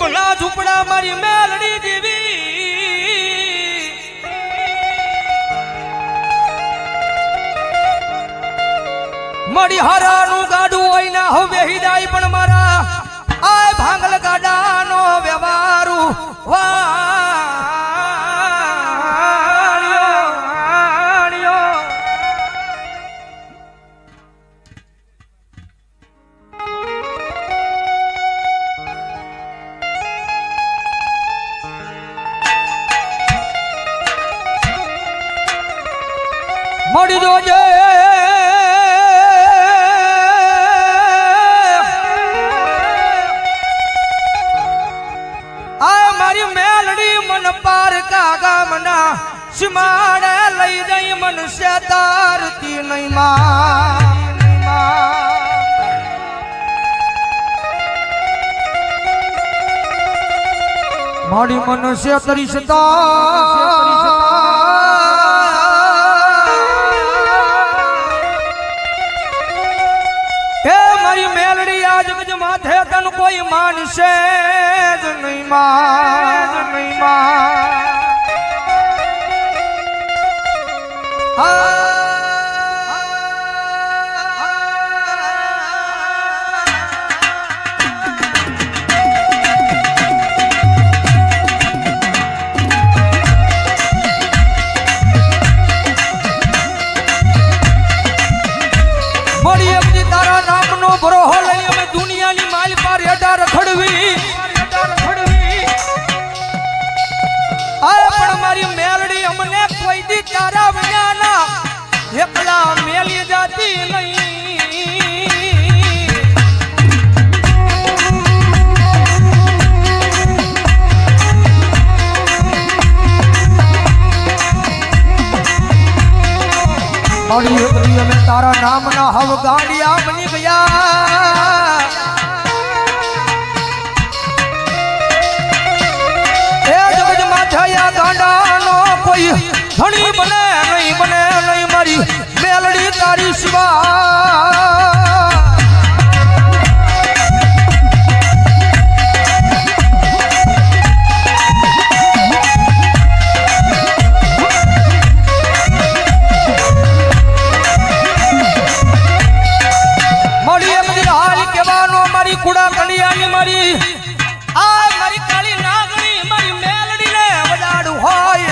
ઝૂંપડા ઝૂંપડા મારી મેલડી દેવી મળી હરાનું ગાડું હોય ના હવે હિદાય પણ મારા આય ભાંગલ ગાડાનો વ્યવહારું મળી જોજે પાર કાગા મના સિમાડે લઈ જઈ મનુષ્ય તારતી નહીં મારી મનુષ્ય તરીસતા એ મારી મેલડી આજ ગજ માથે તન કોઈ માનશે જ નહીં તારા નામનો ભરોહો લઈ અમે દુનિયાની માલ પર હેડા રખડવી પણ મારી મેલડી અમને કોઈ દી તારા વિનાના એકલા મેલી જાતી નહીં મારી એકલી અમે તારા નામના હવ ગાડિયા બની ગયા થયા ગાંડાનો કોઈ ધણી બને નહીં મારી મેલડી તારી શિવા મળી એમ હાલ કેવાનો મારી કુડા કલિયાની મારી આ મારી કાળી નાગણી મારી મેલડી ને વડાડું હોય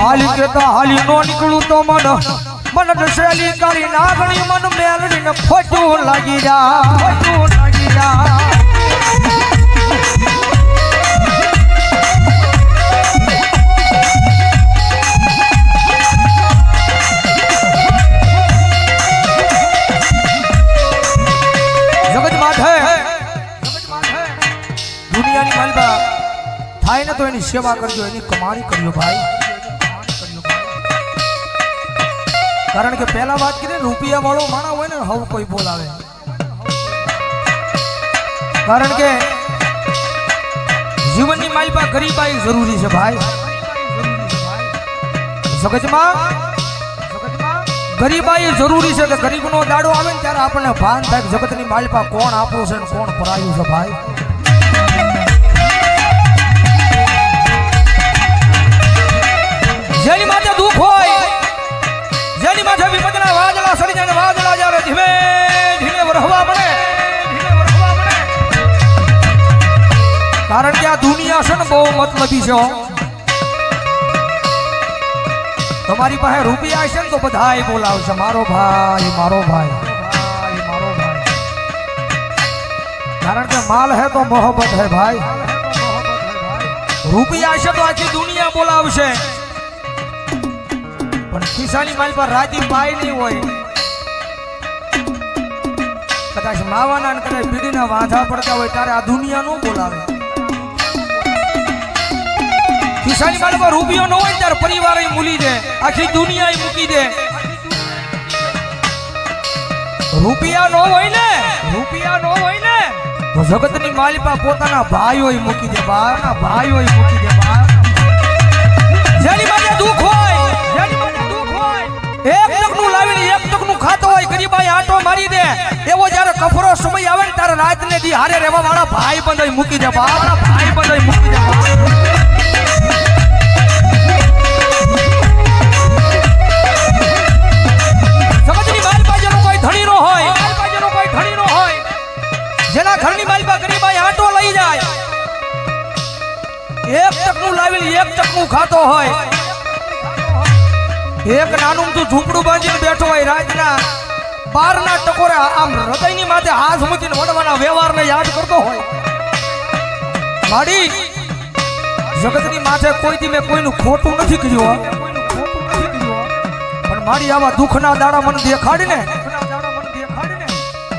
હાલી કેતા હાલી નો નીકળું તો મન દસેલી કાળી નાગણી મન મેલડી ને ખોટું લાગી જા દુનિયાની માલબા થાય ને તો એની સેવા કરજો એની કમાણી કરજો ભાઈ કારણ કે પહેલા વાત કરી રૂપિયા વાળો માણા હોય ને હવ કોઈ બોલાવે કારણ કે જીવનની માલબા ગરીબાઈ જરૂરી છે ભાઈ જગતમાં ગરીબાઈ જરૂરી છે કે ગરીબનો દાડો આવે ને ત્યારે આપણને ભાન થાય કે જગતની માલબા કોણ આપણું છે ને કોણ પરાયું છે ભાઈ જેની માથે દુઃખ હોય જેની માથે વિપદના વાદળા સડી જાય વાદળા જ્યારે ધીમે ધીમે વરહવા પડે કારણ કે આ દુનિયા છે ને બહુ મતલબી છે તમારી પાસે રૂપિયા છે ને તો બધાય બોલાવશે મારો ભાઈ કારણ કે માલ હે તો મોહબ્બત હે ભાઈ રૂપિયા છે તો આખી દુનિયા બોલાવશે પણ ખિસ્સાની માલ પર રાતી પાય નહીં હોય કદાચ માવાના ને કદાચ બીડીના વાંધા પડતા હોય ત્યારે આ દુનિયા નો બોલાવે ખિસ્સાની માલ પર રૂપિયો ન હોય ત્યારે પરિવાર મૂલી દે આખી દુનિયા મૂકી દે રૂપિયા નો હોય ને તો જગતની માલિપા પોતાના ભાઈઓ મૂકી દે ભાઈઓ મૂકી દે મારી હારે રહેવા વાળા ભાઈ બંધ મૂકી દે બાપ, ભાઈ બંધ મૂકી દે બાપ. જગતની મારી પાસેનો કોઈ ધણી નો હોય, મારી પાસેનો કોઈ ધણી નો હોય, જેના ઘરની મારી પાસે ગરીબાઈ આટો લઈ જાય, એક ટકનું લાવી એક ટકનું ખાતો હોય, એક નાનું તું ઝૂંપડું બાંધીને બેઠો હોય, રાતના 12ના ટકોરે આમ હૃદયની માથે હાથ મૂકીને વડવાના વ્યવહારને યાદ કરતો હોય. માડી જગતની માથે કોઈથી મેં કોઈનું ખોટું નથી કર્યું, પણ માડી આવા દુઃખના દાડા મને દેખાડીને,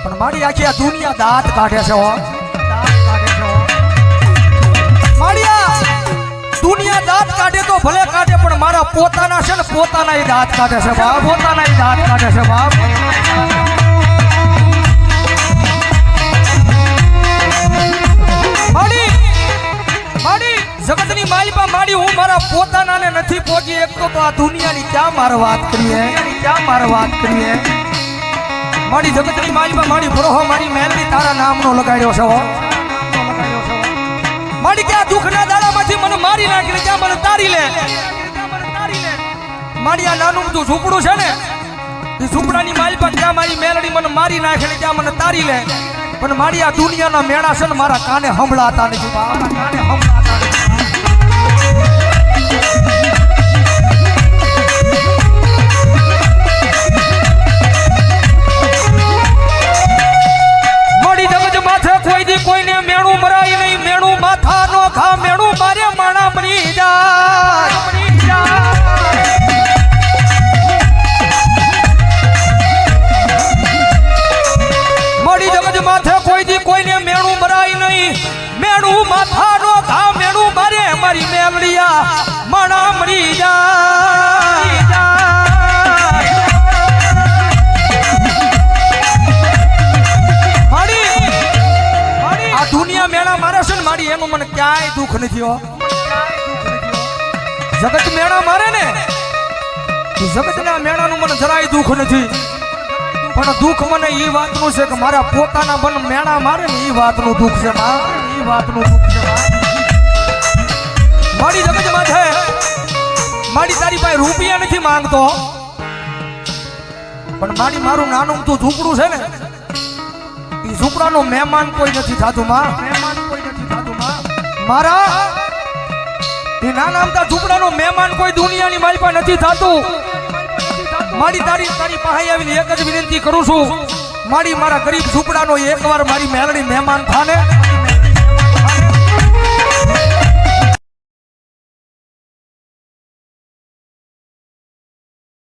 પણ માડી આખી આ દુનિયા દાંત કાઢે છે. માડિયા દુનિયા દાંત કાઢે તો ભલે કાઢે, પણ મારા પોતાના છે ને પોતાના એ દાંત કાઢે છે બાપ, પોતાના એ દાંત કાઢે છે બાપ. માડી માડી જગતની માલિપા માડી હું મારા પોતાનાને નથી પહોંચી એકતો તો આ દુનિયાની ક્યાં મારે વાત કરીએ, ક્યાં મારે વાત કરીએ. માડી જગતની માલિપા માડી ભરોહો મારી મહેલની તારા નામનો લગાડ્યો છે. માડી ક્યાં દુઃખના દાડામાંથી મને મારી નાખીને ક્યાં મને તારી લે. માડી આ નાનું બધું ઝૂંપડું છે ને, એ ઝૂંપડાની માલિપા ક્યાં મારી મેલડી મને મારી નાખીને ક્યાં મને તારી લે, પણ મારી આ દુનિયાના મેળા છે ને મારા કાને સંભળાતા નથી, મારા કાને સંભળાતા નથી. મારી જગત માથે કોઈ દી કોઈને મેણું મરાય નહીં, મેણું માથા નો ખા, મેણું મારે માણા મરી જાય. મારી જગત માથે કોઈ દી કોઈને મેણું મરાય નહીં, મેણું માથા નો ખા, મેણું મારે મારી મેલડિયા માણા મરી જાય. આ દુનિયા મેળા મારે છે ને મારી, એનું મને ક્યાંય દુઃખ નથી હો. જગત મેળા મારે ને, જગતના મેળાનું મને જરાય દુઃખ નથી, પણ દુઃખ મને એ વાતનું છે કે મારા પોતાના મન મેળા મારે ને એ વાતનું દુઃખ છે, એ વાતનું દુઃખ છે. મારી જગત માથે મારી તારી પાસે રૂપિયા નથી માંગતો, પણ મારી મારું નાનું તું ઝૂંપડું છે ને, એ ઝૂંપડાનો મહેમાન કોઈ નથી થતું માં, મહેમાન કોઈ નથી થતું માં. મારા એ નાના અમથા ઝૂંપડાનો મહેમાન કોઈ દુનિયાની મારી પાસે નથી થતું. મારી તારી પાસે આવીને એક જ વિનંતી કરું છું, મારી મારા ગરીબ ઝૂંપડાનો એકવાર મારી મેલડી મહેમાન થાને.